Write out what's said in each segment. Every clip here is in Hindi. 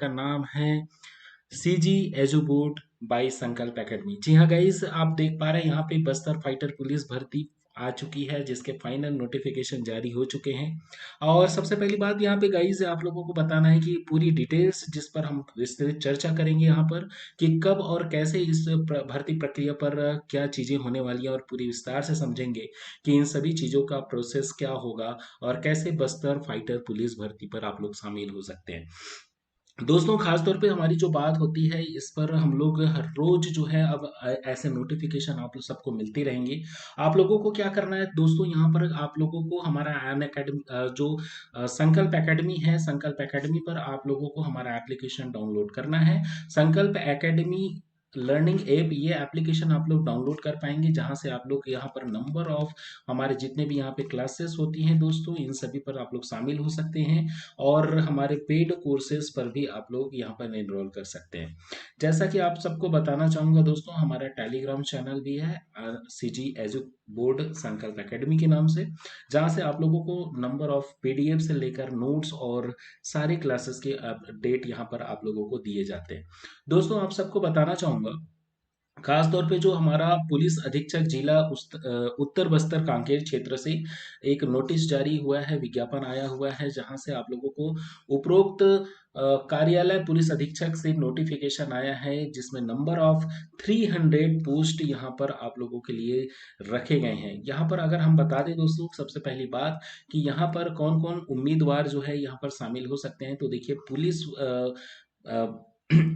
का नाम है सीजी एजुबोट बाई संकल्प एकेडमी। जी हाँ गाइस, आप देख पा रहे हैं यहाँ पे बस्तर फाइटर पुलिस भर्ती आ चुकी है जिसके फाइनल नोटिफिकेशन जारी हो चुके हैं। और सबसे पहली बात यहाँ पे गाइस आप लोगों को बताना है कि पूरी डिटेल्स जिस पर हम विस्तृत चर्चा करेंगे यहाँ पर कि कब और कैसे इस भर्ती प्रक्रिया पर क्या चीज़ें होने वाली हैं और पूरी विस्तार से समझेंगे कि इन सभी चीज़ों का प्रोसेस क्या होगा और कैसे बस्तर फाइटर पुलिस भर्ती पर आप लोग शामिल हो सकते हैं। दोस्तों खास तौर पे हमारी जो बात होती है इस पर हम लोग हर रोज जो है अब ऐसे नोटिफिकेशन आप लोग सबको मिलती रहेंगी। आप लोगों को क्या करना है दोस्तों, यहाँ पर आप लोगों को हमारा अन अकेडमी जो संकल्प एकेडमी है, संकल्प एकेडमी पर आप लोगों को हमारा एप्लीकेशन डाउनलोड करना है। संकल्प एकेडमी लर्निंग ऐप, ये एप्लीकेशन आप लोग डाउनलोड कर पाएंगे जहां से आप लोग यहाँ पर नंबर ऑफ हमारे जितने भी यहाँ पे क्लासेस होती हैं दोस्तों, इन सभी पर आप लोग शामिल हो सकते हैं। और हमारे पेड कोर्सेज पर भी आप लोग यहाँ पर एनरोल कर सकते हैं। जैसा कि आप सबको बताना चाहूँगा दोस्तों, हमारा टेलीग्राम चैनल भी है सीजी एजू बोर्ड संकल्प एकेडमी के नाम से, जहाँ से आप लोगों को नंबर ऑफ पीडीएफ से लेकर नोट्स और सारे क्लासेस के अपडेट यहाँ पर आप लोगों को दिए जाते हैं। दोस्तों आप सबको बताना चाहूँगा, खास तौर पे जो हमारा पुलिस अधीक्षक जिला उत्तर बस्तर कांकेर क्षेत्र से एक नोटिस जारी हुआ है, विज्ञापन आया हुआ है जहां से आप लोगों को उपरोक्त कार्यालय पुलिस अधीक्षक से नोटिफिकेशन आया है जिसमें नंबर ऑफ 300 पोस्ट यहां पर आप लोगों के लिए रखे गए हैं। यहां पर अगर हम बता दें दोस्तों, सबसे पहली बात कि यहां पर कौन कौन उम्मीदवार जो है यहाँ पर शामिल हो सकते हैं, तो देखिए पुलिस अ,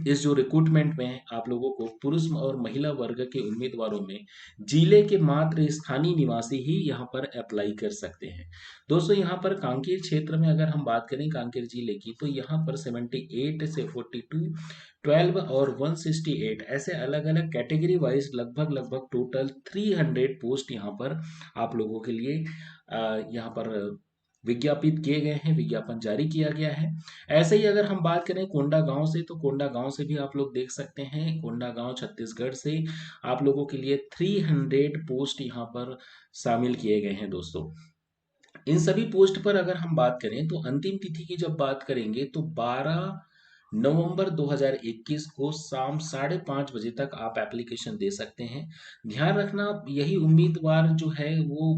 इस जो रिक्रूटमेंट में आप लोगों को पुरुष और महिला वर्ग के उम्मीदवारों में जिले के मात्र स्थानीय निवासी ही यहाँ पर अप्लाई कर सकते हैं। दोस्तों यहाँ पर कांकेर क्षेत्र में अगर हम बात करें कांकेर जिले की, तो यहाँ पर 78 से 42, 12 और 168 ऐसे अलग अलग कैटेगरी वाइज लगभग लगभग टोटल 300 पोस्ट यहाँ पर आप लोगों के लिए यहाँ पर विज्ञापित किए गए हैं, विज्ञापन जारी किया गया है। ऐसे ही अगर हम बात करें कोंडा गांव से, तो कोंडा गांव से भी आप लोग देख सकते हैं, कोंडा गांव छत्तीसगढ़ से आप लोगों के लिए 300 पोस्ट यहाँ पर शामिल किए गए हैं दोस्तों। इन सभी पोस्ट पर अगर हम बात करें तो अंतिम तिथि की जब बात करेंगे तो 12 नवंबर 2021 को शाम 5:30 बजे तक आप एप्लीकेशन दे सकते हैं। ध्यान रखना यही उम्मीदवार जो है वो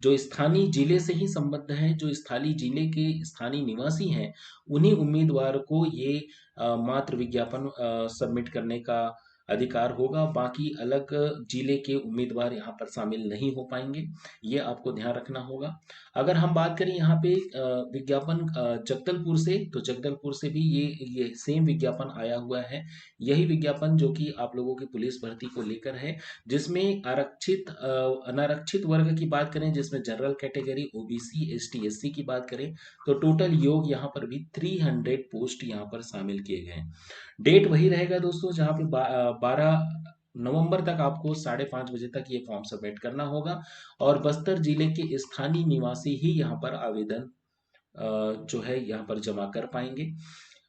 जो स्थानीय जिले से ही संबद्ध है, जो स्थानीय जिले के स्थानीय निवासी हैं, उन्हीं उम्मीदवार को ये मात्र विज्ञापन सबमिट करने का अधिकार होगा। बाकी अलग जिले के उम्मीदवार यहाँ पर शामिल नहीं हो पाएंगे, ये आपको ध्यान रखना होगा। अगर हम बात करें यहाँ पे विज्ञापन जगदलपुर से, तो जगदलपुर से भी ये सेम विज्ञापन आया हुआ है। यही विज्ञापन जो कि आप लोगों की पुलिस भर्ती को लेकर है, जिसमें आरक्षित अनारक्षित वर्ग की बात करें, जिसमें general category, OBC, ST, SC की बात करें, तो टोटल योग यहाँ पर भी 300 पोस्ट यहाँ पर शामिल किए गए हैं। डेट वही रहेगा दोस्तों, जहाँ पे 12 नवंबर तक आपको 5:30 बजे तक ये फॉर्म सबमिट करना होगा। और बस्तर जिले के स्थानीय निवासी ही यहाँ पर आवेदन जो है यहाँ पर जमा कर पाएंगे।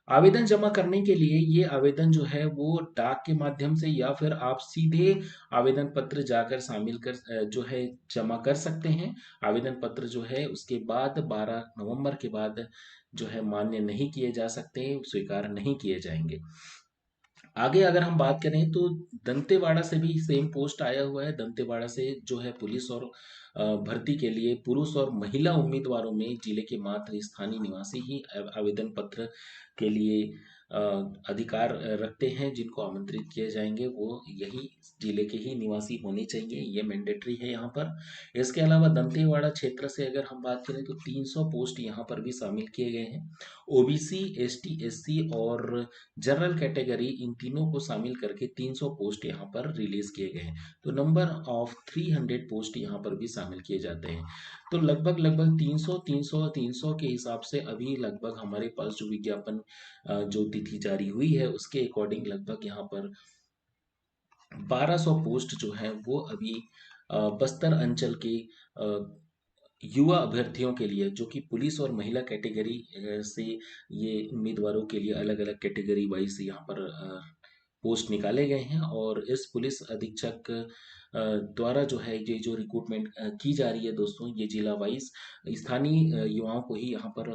आवेदन जमा करने के लिए ये आवेदन जो है वो डाक के माध्यम से या फिर आप सीधे आवेदन पत्र जाकर शामिल कर जो है जमा कर सकते हैं। आवेदन पत्र जो है उसके बाद 12 नवंबर के बाद जो है मान्य नहीं किए जा सकते, स्वीकार नहीं किए जाएंगे। आगे अगर हम बात करें तो दंतेवाड़ा से भी सेम पोस्ट आया हुआ है। दंतेवाड़ा से जो है पुलिस और भर्ती के लिए पुरुष और महिला उम्मीदवारों में जिले के मात्र स्थानीय निवासी ही आवेदन पत्र के लिए अ, अधिकार रखते हैं। जिनको आमंत्रित किए जाएंगे वो यही जिले के ही निवासी होने चाहिए, ये मैंडेटरी है यहाँ पर। इसके अलावा दंतेवाड़ा क्षेत्र से अगर हम बात करें तो 300 पोस्ट यहाँ पर भी शामिल किए गए हैं। ओबीसी, एसटी, एससी और जनरल कैटेगरी, इन तीनों को शामिल करके 300 पोस्ट यहाँ पर रिलीज किए गए हैं। तो नंबर ऑफ 300 पोस्ट यहाँ पर भी शामिल किए जाते हैं। तो लगभग लगभग 300 300 300 के हिसाब से अभी लगभग हमारे पास जो विज्ञापन जो तिथि जारी हुई है उसके अकॉर्डिंग लगभग यहाँ पर 1200 पोस्ट जो है वो अभी बस्तर अंचल के युवा अभ्यर्थियों के लिए, जो कि पुलिस और महिला कैटेगरी से ये उम्मीदवारों के लिए अलग अलग कैटेगरी वाइज यहाँ पर पोस्ट निकाले गए हैं। और इस पुलिस अधीक्षक द्वारा जो है ये जो रिक्रूटमेंट की जा रही है दोस्तों, ये जिला वाइज स्थानीय युवाओं को ही यहाँ पर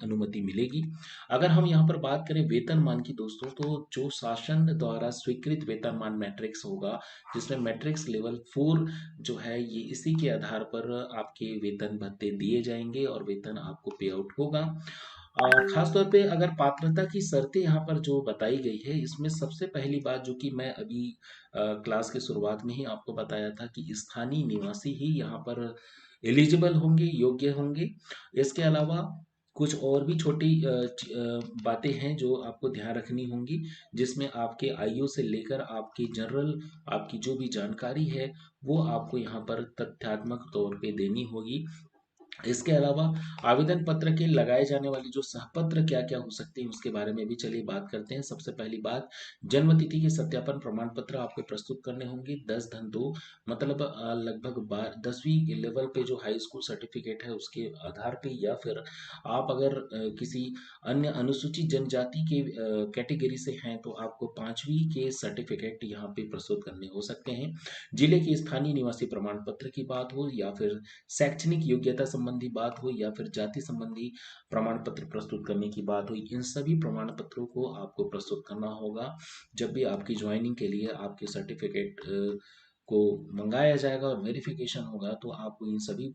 अनुमति मिलेगी। अगर हम यहाँ पर बात करें वेतनमान की दोस्तों, तो जो शासन द्वारा स्वीकृत वेतनमान मैट्रिक्स होगा, जिसमें मैट्रिक्स लेवल 4 जो है, ये इसी के आधार पर आपके वेतन भत्ते दिए जाएंगे और वेतन आपको पे आउट होगा। खास तौर पे अगर पात्रता की शर्तें यहाँ पर जो बताई गई है, इसमें सबसे पहली बात जो कि मैं अभी क्लास के शुरुआत में ही आपको बताया था कि स्थानीय निवासी ही यहाँ पर एलिजिबल होंगे, योग्य होंगे। इसके अलावा कुछ और भी छोटी बातें हैं जो आपको ध्यान रखनी होंगी, जिसमें आपके आयु से लेकर आपकी जनरल आपकी जो भी जानकारी है वो आपको यहाँ पर तथ्यात्मक तौर पे देनी होगी। इसके अलावा आवेदन पत्र के लगाए जाने वाले जो सहपत्र क्या क्या हो सकते हैं उसके बारे में भी चलिए बात करते हैं। सबसे पहली बात, जन्म तिथि के सत्यापन प्रमाण पत्र आपको प्रस्तुत करने होंगे। 10-2 मतलब लगभग 10वीं लेवल पे जो हाई स्कूल सर्टिफिकेट है उसके आधार पे, या फिर आप अगर किसी अन्य अनुसूचित जनजाति के कैटेगरी से हैं तो आपको 5वीं के सर्टिफिकेट यहाँ पे प्रस्तुत करने हो सकते हैं। जिले के स्थानीय निवासी प्रमाण पत्र की बात हो, या फिर शैक्षणिक योग्यता संबंधी बात हो, या फिर जाति संबंधी प्रमाण पत्र प्रस्तुत करने की बात हुई, इन सभी प्रमाण पत्रों को आपको प्रस्तुत करना होगा जब भी आपकी ज्वाइनिंग के लिए आपके सर्टिफिकेट को मंगाया जाएगा और वेरिफिकेशन होगा, तो आपको इन सभी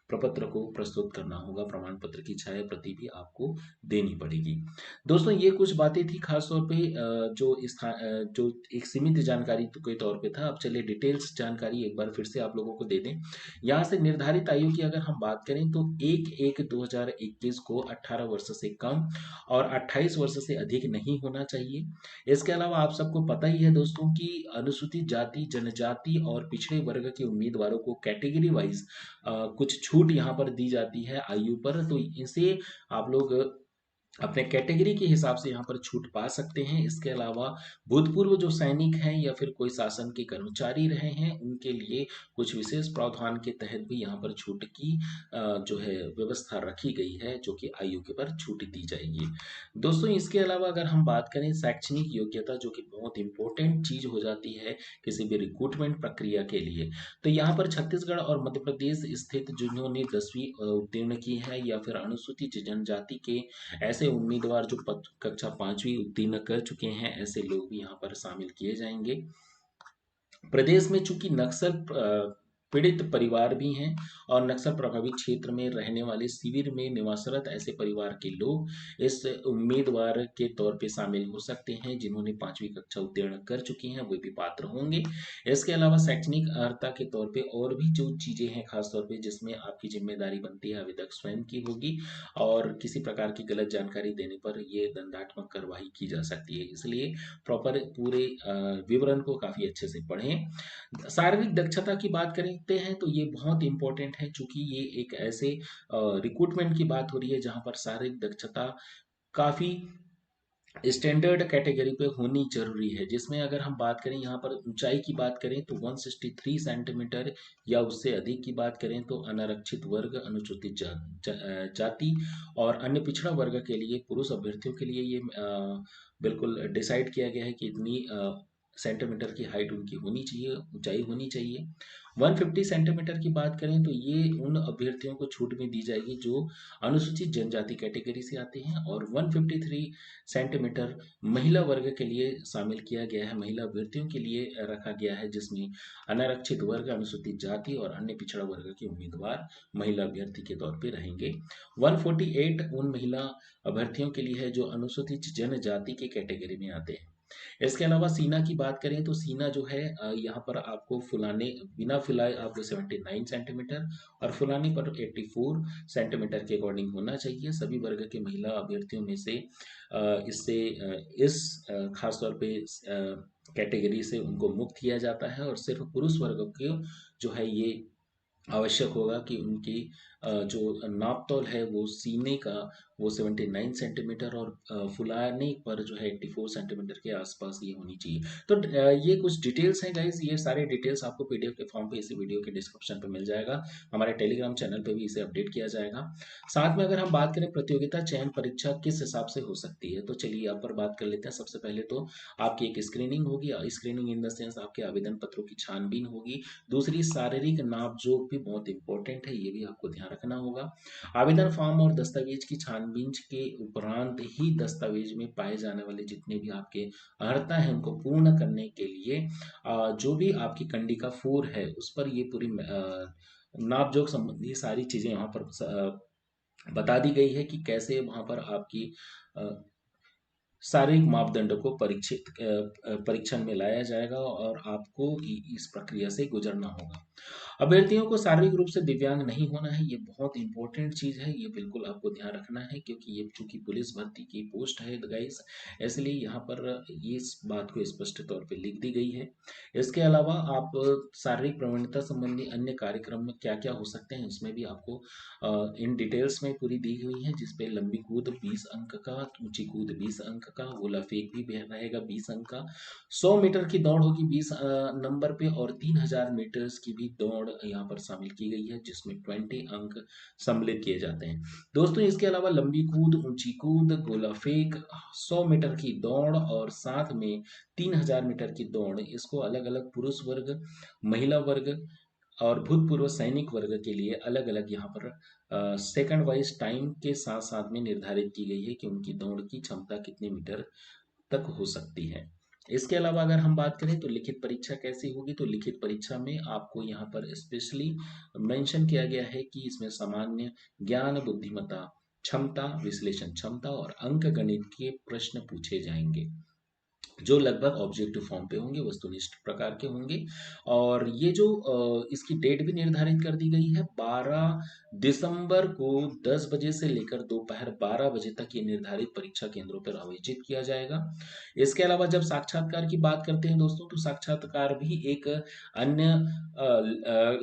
प्रपत्र को प्रस्तुत करना होगा। प्रमाण पत्र की छाया प्रति भी आपको देनी पड़ेगी। दोस्तों ये कुछ बातें थी खास तौर पे जो एक सीमित जानकारी के तौर पे था। अब चलिए डिटेल्स जानकारी एक बार फिर से आप लोगों को दे दें। यहाँ से निर्धारित आयु की अगर हम बात करें तो 1/1/2021 को 18 वर्ष से कम और 28 वर्ष से अधिक नहीं होना चाहिए। इसके अलावा आप सबको पता ही है दोस्तों कि अनुसूचित जाति, जनजाति और पिछड़े वर्ग के उम्मीदवारों को कैटेगरी वाइज कुछ छूट यहाँ पर दी जाती है आयु पर, तो इसे आप लोग अपने कैटेगरी के हिसाब से यहाँ पर छूट पा सकते हैं। इसके अलावा भूतपूर्व जो सैनिक हैं या फिर कोई शासन के कर्मचारी रहे हैं, उनके लिए कुछ विशेष प्रावधान के तहत भी यहाँ पर छूट की जो है व्यवस्था रखी गई है, जो कि आयु के पर छूट दी जाएगी। दोस्तों इसके अलावा अगर हम बात करें शैक्षणिक योग्यता, जो कि बहुत इंपॉर्टेंट चीज हो जाती है किसी भी रिक्रूटमेंट प्रक्रिया के लिए, तो यहाँ पर छत्तीसगढ़ और मध्य प्रदेश स्थित जिन्होंने 10वीं उत्तीर्ण की है या फिर अनुसूचित जनजाति के ऐसे उम्मीदवार जो कक्षा 5वीं उत्तीर्ण कर चुके हैं, ऐसे लोग भी यहाँ पर शामिल किए जाएंगे। प्रदेश में चूंकि नक्सल पीड़ित परिवार भी हैं और नक्सल प्रभावित क्षेत्र में रहने वाले शिविर में निवासरत ऐसे परिवार के लोग इस उम्मीदवार के तौर पे शामिल हो सकते हैं, जिन्होंने 5वीं कक्षा उत्तीर्ण कर चुकी हैं वे भी पात्र होंगे। इसके अलावा शैक्षणिक अर्हता के तौर पे और भी जो चीजें हैं खास तौर पे जिसमें आपकी जिम्मेदारी बनती है आवेदक स्वयं की होगी, और किसी प्रकार की गलत जानकारी देने पर ये दंडात्मक कार्रवाई की जा सकती है। इसलिए प्रॉपर पूरे विवरण को काफी अच्छे से पढ़ें। शारीरिक दक्षता की बात करते हैं तो ये बहुत इंपॉर्टेंट है, चूंकि ये एक ऐसे रिक्रूटमेंट की बात हो रही है जहां पर शारीरिक दक्षता काफी स्टैंडर्ड कैटेगरी पे होनी जरूरी है। जिसमें अगर हम बात करें यहाँ पर ऊंचाई की बात करें तो 163 सेंटीमीटर या उससे अधिक की बात करें तो अनारक्षित वर्ग, अनुसूचित जाति और अन्य पिछड़ा वर्ग के लिए पुरुष अभ्यर्थियों के लिए ये बिल्कुल डिसाइड किया गया है कि इतनी सेंटीमीटर की हाइट उनकी होनी चाहिए, ऊंचाई होनी चाहिए। 150 सेंटीमीटर की बात करें तो ये उन अभ्यर्थियों को छूट में दी जाएगी जो अनुसूचित जनजाति कैटेगरी से आते हैं, और 153 सेंटीमीटर महिला वर्ग के लिए शामिल किया गया है, महिला अभ्यर्थियों के लिए रखा गया है, जिसमें अनारक्षित वर्ग, अनुसूचित जाति और अन्य पिछड़ा वर्ग के उम्मीदवार महिला अभ्यर्थी के तौर पर रहेंगे। 148 उन महिला अभ्यर्थियों के लिए है जो अनुसूचित जनजाति के कैटेगरी में आते हैं। इसके अलावा सीना की बात करें तो सीना जो है यहाँ पर आपको फुलाने बिना फुलाए आपको 79 सेंटीमीटर और फुलाने पर 84 सेंटीमीटर के अकॉर्डिंग होना चाहिए। सभी वर्ग के महिला अभ्यर्थियों में से इससे इस खास तौर पे कैटेगरी से उनको मुक्त किया जाता है, और सिर्फ पुरुष वर्ग के जो है ये आवश्यक होगा कि उनकी जो नापतोल है वो सीने का वो 79 सेंटीमीटर और फुलाने पर जो है 84 सेंटीमीटर के आसपास ये होनी चाहिए। तो ये कुछ डिटेल्स हैं गाइस, ये सारे डिटेल्स आपको पीडीएफ के फॉर्म पे इसी वीडियो के डिस्क्रिप्शन पे मिल जाएगा। हमारे टेलीग्राम चैनल पे भी इसे अपडेट किया जाएगा। साथ में अगर हम बात करें प्रतियोगिता चयन परीक्षा किस हिसाब से हो सकती है, तो चलिए यहाँ पर बात कर लेते हैं। सबसे पहले तो आपकी एक स्क्रीनिंग होगी, स्क्रीनिंग इन द सेंस आपके आवेदन पत्रों की छानबीन होगी। दूसरी शारीरिक नापजोख भी बहुत इंपॉर्टेंट है, ये भी आपको ध्यान रखना होगा। आवेदन फॉर्म और दस्तावेज की छानबीन के उपरांत ही दस्तावेज में पाए जाने वाले जितने भी आपके अर्हता है उनको पूर्ण करने के लिए जो भी आपकी कंडिका 4 है उस पर ये पूरी नापजोख संबंधी सारी चीजें यहाँ पर बता दी गई है कि कैसे वहां पर आपकी अ, शारीरिक मापदंडों को परीक्षण में लाया जाएगा और आपको इस प्रक्रिया से गुजरना होगा। अभ्यर्थियों को शारीरिक रूप से दिव्यांग नहीं होना है, ये बहुत इंपॉर्टेंट चीज है, ये बिल्कुल आपको ध्यान रखना है क्योंकि ये चूंकि पुलिस भर्ती की पोस्ट है गाइस, इसलिए यहाँ पर ये इस बात को स्पष्ट तौर पे लिख दी गई है। इसके अलावा आप शारीरिक प्रवणता संबंधी अन्य कार्यक्रम में क्या क्या हो सकते हैं उसमें भी आपको इन डिटेल्स में पूरी दी हुई है, जिसपे लंबी कूद 20 अंक का, ऊंची कूद 20 अंक का, गोला फेंक भी रहेगा 20 अंक का, 100 मीटर की दौड़ होगी 20 नंबर पे और 3000 मीटर्स की भी दौड़ यहाँ पर शामिल की गई है जिसमें 20 अंक सम्मिलित किए जाते हैं। दोस्तों इसके अलावा लंबी कूद, ऊंची कूद, गोला फेंक, 100 मीटर की दौड़ और साथ में 3000 मीटर की दौड़, इसको अलग अलग पुरुष वर्ग, महिला वर्ग और भूतपूर्व सैनिक वर्ग के लिए अलग अलग यहाँ पर सेकंड वाइज टाइम के साथ साथ में निर्धारित की गई है कि उनकी दौड़ की क्षमता कितने मीटर तक हो सकती है। इसके अलावा अगर हम बात करें तो लिखित परीक्षा कैसी होगी, तो लिखित परीक्षा में आपको यहाँ पर स्पेशली मेंशन किया गया है कि इसमें सामान्य ज्ञान, बुद्धिमत्ता, क्षमता, विश्लेषण क्षमता और अंक गणित के प्रश्न पूछे जाएंगे जो लगभग ऑब्जेक्टिव फॉर्म पे होंगे, वस्तुनिष्ठ प्रकार के होंगे। और ये जो इसकी डेट भी निर्धारित कर दी गई है 12 दिसंबर को 10 बजे से लेकर दोपहर 12 बजे तक ये निर्धारित परीक्षा केंद्रों पर आयोजित किया जाएगा। इसके अलावा जब साक्षात्कार की बात करते हैं दोस्तों, तो साक्षात्कार भी एक अन्य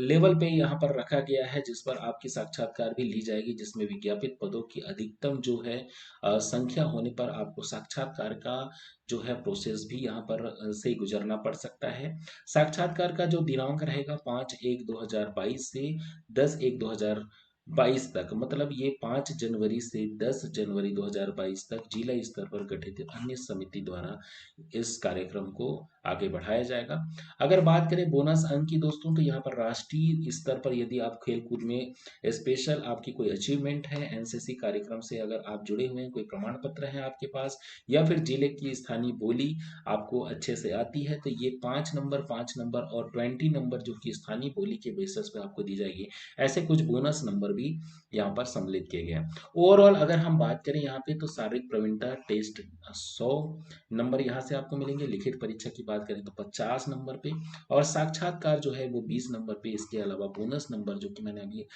लेवल पे यहाँ पर रखा गया है जिस पर आपकी साक्षात्कार भी ली जाएगी, जिसमें विज्ञापित पदों की अधिकतम जो है संख्या होने पर आपको साक्षात्कार का जो है प्रोसेस भी यहाँ पर से गुजरना पड़ सकता है। साक्षात्कार का जो दिनांक रहेगा 5/1/2022 से 10/1/2022 तक, मतलब ये 5 जनवरी से 10 जनवरी 2022 तक जिला स्तर पर गठित अन्य समिति द्वारा इस कार्यक्रम को आगे बढ़ाया जाएगा। अगर बात करें बोनस अंक की दोस्तों, तो यहाँ पर राष्ट्रीय स्तर पर यदि आप खेलकूद में स्पेशल आपकी कोई अचीवमेंट है, एनसीसी कार्यक्रम से अगर आप जुड़े हुए हैं, कोई प्रमाण पत्र है आपके पास या फिर जिले की स्थानीय बोली आपको अच्छे से आती है, तो ये 5 नंबर और 20 नंबर जो कि स्थानीय बोली के बेसिस पे आपको दी जाएगी, ऐसे कुछ बोनस नंबर भी यहाँ पर सम्मिलित किए गए हैं। ओवरऑल अगर हम बात करें यहाँ पे, तो शारीरिक प्रवीणता टेस्ट 100 नंबर यहाँ से आपको मिलेंगे, लिखित परीक्षा की बात करें तो 50 नंबर पे और साक्षात्कार जो है वो 20 नंबर पे। इसके अलावा बोनस नंबर जो कि मैंने अभी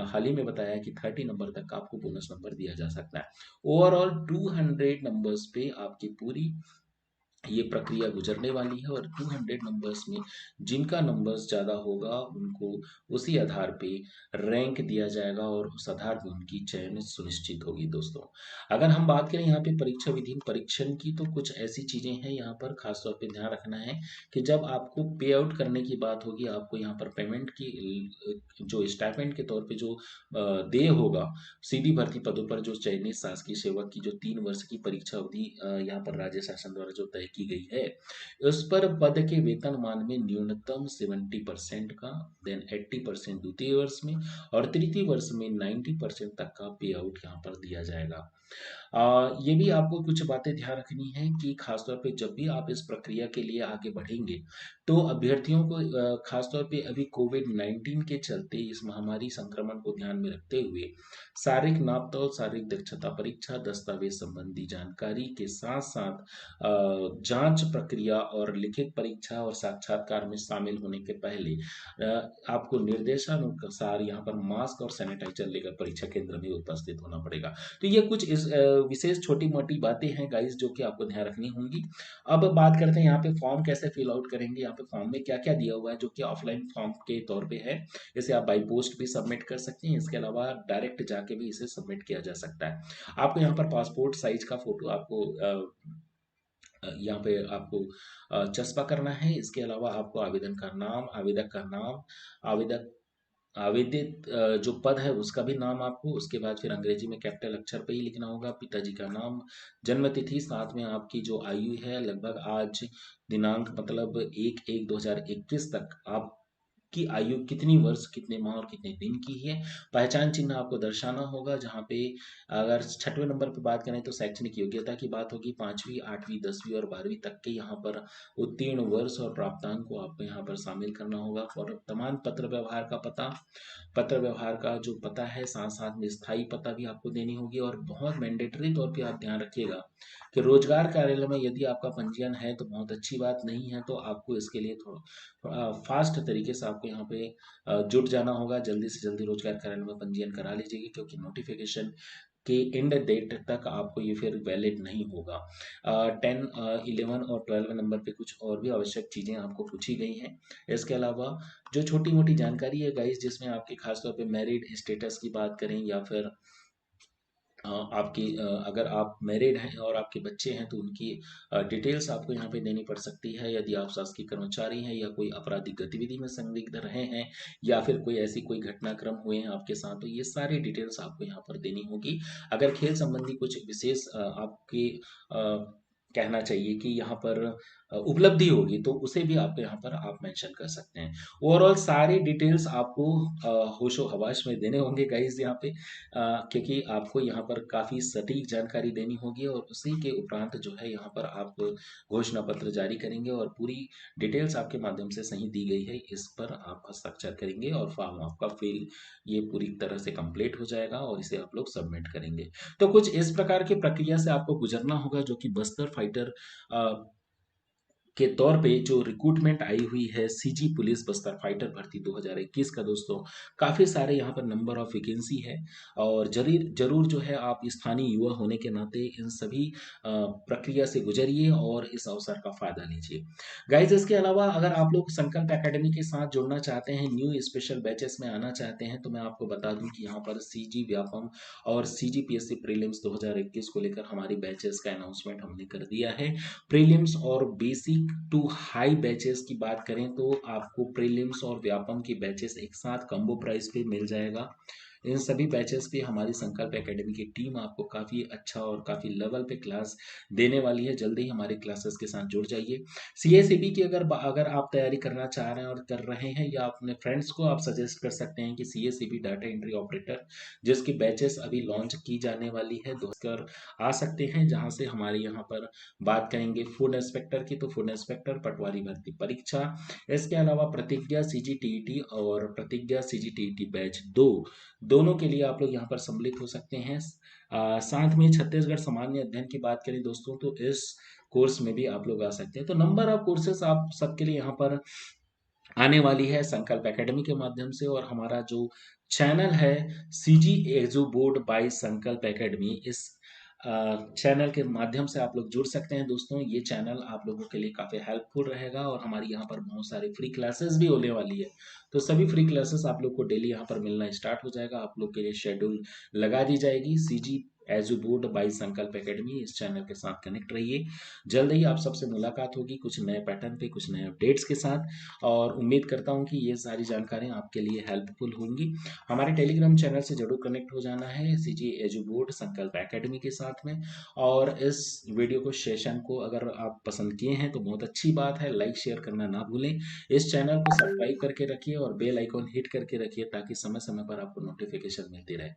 हाल ही में बताया कि 30 नंबर तक आपको बोनस नंबर दिया जा सकता है। ओवरऑल 200 नंबर्स पे आपकी पूरी ये प्रक्रिया गुजरने वाली है और 200 नंबर्स में जिनका नंबर्स ज़्यादा होगा उनको उसी आधार पे रैंक दिया जाएगा और उस आधार पे उनकी चयन सुनिश्चित होगी दोस्तों। अगर हम बात करें यहाँ पे परीक्षा विधि परीक्षण की, तो कुछ ऐसी चीज़ें हैं यहाँ पर खास तौर पे ध्यान रखना है कि जब आपको पे आउट करने की बात होगी, आपको यहाँ पर पेमेंट की जो स्टाइपेंड के तौर पे जो देय होगा सीधी भर्ती पदों पर जो चयनित शासकीय सेवक की जो 3 वर्ष की परीक्षा अवधि यहाँ पर राज्य शासन द्वारा जो तय की गई है, उस पर पद के वेतनमान में न्यूनतम 70% का, देन 80% द्वितीय वर्ष में और तृतीय वर्ष में 90% तक का पे आउट यहाँ पर दिया जाएगा। ये भी आपको कुछ बातें ध्यान रखनी है कि खासतौर पे जब भी आप इस प्रक्रिया के लिए आगे बढ़ेंगे, तो अभ्यर्थियों को खासतौर पे अभी कोविड-19 के चलते इस महामारी संक्रमण को ध्यान में रखते हुए शारीरिक नापतोल, शारीरिक दक्षता परीक्षा, दस्तावेज संबंधी जानकारी के साथ साथ जांच प्रक्रिया और लिखित परीक्षा और साक्षात्कार में शामिल होने के पहले आपको निर्देशानुसार यहाँ पर मास्क और सैनिटाइजर लेकर परीक्षा केंद्र में उपस्थित होना पड़ेगा। तो ये कुछ इस विशेष छोटी-मोटी बातें हैं गाइस जो कि आपको ध्यान रखनी होंगी। अब बात करते हैं यहाँ पे फॉर्म कैसे फिल आउट करेंगे, यहाँ पे फॉर्म में क्या-क्या दिया हुआ है जो कि ऑफलाइन फॉर्म के तौर पे है। इसे आप बाय पोस्ट भी सबमिट कर सकते हैं, इसके अलावा डायरेक्ट जाके भी इसे सबमिट किया जा सकता है। आपको यहाँ पर पासपोर्ट साइज का फ़ोटो आपको यहाँ पे आपको चस्पा करना है। इसके अलावा आपको आवेदक का नाम, आवेदक आवेदित जो पद है उसका भी नाम आपको, उसके बाद फिर अंग्रेजी में कैपिटल अक्षर पे ही लिखना होगा, पिताजी का नाम, जन्म तिथि, साथ में आपकी जो आयु है लगभग आज दिनांक मतलब 1/1/2021 तक आपकी आयु कितनी वर्ष, कितने माह और कितने दिन की है। पहचान चिन्ह आपको दर्शाना होगा, जहाँ पे अगर 6वें नंबर पे बात करें तो शैक्षणिक योग्यता की बात होगी, 5वीं, 8वीं, 10वीं और 12वीं तक के यहाँ पर उत्तीर्ण वर्ष और प्राप्तांक को आपको यहाँ पर शामिल करना होगा। और वर्तमान पत्र व्यवहार का पता, पत्र व्यवहार का जो पता है, साथ-साथ में स्थायी पता भी आपको देनी होगी। और बहुत मैंडेटरी तौर पे आप ध्यान रखिएगा कि रोजगार कार्यालय में यदि आपका पंजीयन है तो बहुत अच्छी बात, नहीं है तो आपको इसके लिए थोड़ा फास्ट तरीके से आपको यहाँ पे जुट जाना होगा। जल्दी से जल्दी रोजगार कार्यालय में पंजीयन करा लीजिएगा, क्योंकि नोटिफिकेशन के एंड डेट तक आपको ये फिर वैलिड नहीं होगा। 10, 11 और 12 नंबर पे कुछ और भी आवश्यक चीज़ें आपको पूछी गई हैं। इसके अलावा जो छोटी-मोटी जानकारी है गाइस, जिसमें आपके खास तौर पे मैरिड स्टेटस की बात करें या फिर आपकी अगर आप मैरिड हैं और आपके बच्चे हैं तो उनकी डिटेल्स आपको यहाँ पे देनी पड़ सकती है। यदि आप शासकीय कर्मचारी हैं या कोई आपराधिक गतिविधि में संदिग्ध रहे हैं या फिर कोई ऐसी कोई घटनाक्रम हुए हैं आपके साथ, तो ये सारी डिटेल्स आपको यहाँ पर देनी होगी। अगर खेल संबंधी कुछ विशेष आपके कहना चाहिए कि यहाँ पर उपलब्धि होगी तो उसे भी आपको यहाँ पर आप मेंशन कर सकते हैं। ओवरऑल सारी डिटेल्स आपको होशो-हवास में देने होंगे गाइस यहाँ पे, क्योंकि आपको यहाँ पर काफ़ी सटीक जानकारी देनी होगी और उसी के उपरांत जो है यहाँ पर आप घोषणा पत्र जारी करेंगे और पूरी डिटेल्स आपके माध्यम से सही दी गई है, इस पर आप हस्ताक्षर करेंगे और फॉर्म आपका फिल ये पूरी तरह से कंप्लीट हो जाएगा और इसे आप लोग सबमिट करेंगे। तो कुछ इस प्रकार की प्रक्रिया से आपको गुजरना होगा, जो कि बस्तर फाइटर के तौर पे जो रिक्रूटमेंट आई हुई है सीजी पुलिस बस्तर फाइटर भर्ती 2021 का दोस्तों, काफ़ी सारे यहाँ पर नंबर ऑफ वैकेंसी है और जरूर जो है आप स्थानीय युवा होने के नाते इन सभी प्रक्रिया से गुजरिए और इस अवसर का फायदा लीजिए। गाइज इसके अलावा अगर आप लोग संकल्प एकेडमी के साथ जुड़ना चाहते हैं, न्यू स्पेशल बैचेस में आना चाहते हैं, तो मैं आपको बता दूं कि यहाँ पर सीजी व्यापम और सीजी पीएससी प्रीलिम्स 2021 को लेकर हमारी बैचेस का अनाउंसमेंट हमने कर दिया है। प्रीलिम्स और बेसिक टू हाई बैचेस की बात करें तो आपको प्रीलिम्स और व्यापम की बैचेस एक साथ कम्बो प्राइस पे मिल जाएगा। इन सभी बैचेस पे हमारी संकल्प एकेडमी की टीम आपको काफ़ी अच्छा और काफ़ी लेवल पे क्लास देने वाली है। जल्दी ही हमारे क्लासेस के साथ जुड़ जाइए। सीएसीबी की अगर आप तैयारी करना चाह रहे हैं और कर रहे हैं, या अपने फ्रेंड्स को आप सजेस्ट कर सकते हैं कि सीएसीबी डाटा एंट्री ऑपरेटर जिसकी बैचेस अभी लॉन्च की जाने वाली है, दोस्त आ सकते हैं। जहां से हमारे यहाँ पर बात करेंगे फूड इंस्पेक्टर की, तो फूड इंस्पेक्टर पटवारी भर्ती परीक्षा, इसके अलावा प्रतिज्ञा सीजीटीईटी और प्रतिज्ञा सीजीटीईटी बैच 2 दोनों के लिए आप लोग यहाँ पर सम्मिलित हो सकते हैं। साथ में छत्तीसगढ़ सामान्य अध्ययन की बात करें दोस्तों, तो इस कोर्स में भी आप लोग आ सकते हैं। तो नंबर ऑफ कोर्सेस आप सबके लिए यहाँ पर आने वाली है संकल्प एकेडमी के माध्यम से। और हमारा जो चैनल है सीजी एजू बोर्ड बाय संकल्प एकेडमी, इस चैनल के माध्यम से आप लोग जुड़ सकते हैं दोस्तों। ये चैनल आप लोगों के लिए काफ़ी हेल्पफुल रहेगा और हमारी यहाँ पर बहुत सारी फ्री क्लासेस भी होने वाली है। तो सभी फ्री क्लासेस आप लोग को डेली यहाँ पर मिलना स्टार्ट हो जाएगा। आप लोग के लिए शेड्यूल लगा दी जाएगी। सीजी एजू बोर्ड बाय संकल्प एकेडमी, इस चैनल के साथ कनेक्ट रहिए। जल्द ही आप सबसे मुलाकात होगी कुछ नए पैटर्न पे, कुछ नए अपडेट्स के साथ, और उम्मीद करता हूँ कि ये सारी जानकारियाँ आपके लिए हेल्पफुल होंगी। हमारे टेलीग्राम चैनल से जरूर कनेक्ट हो जाना है सीजी एजू बोर्ड संकल्प एकेडमी के साथ में। और इस वीडियो को सेशन को अगर आप पसंद किए हैं तो बहुत अच्छी बात है, लाइक शेयर करना ना भूलें। इस चैनल को सब्सक्राइब करके रखिए और बेल आइकॉन हिट करके रखिए ताकि समय समय पर आपको नोटिफिकेशन मिलती रहे।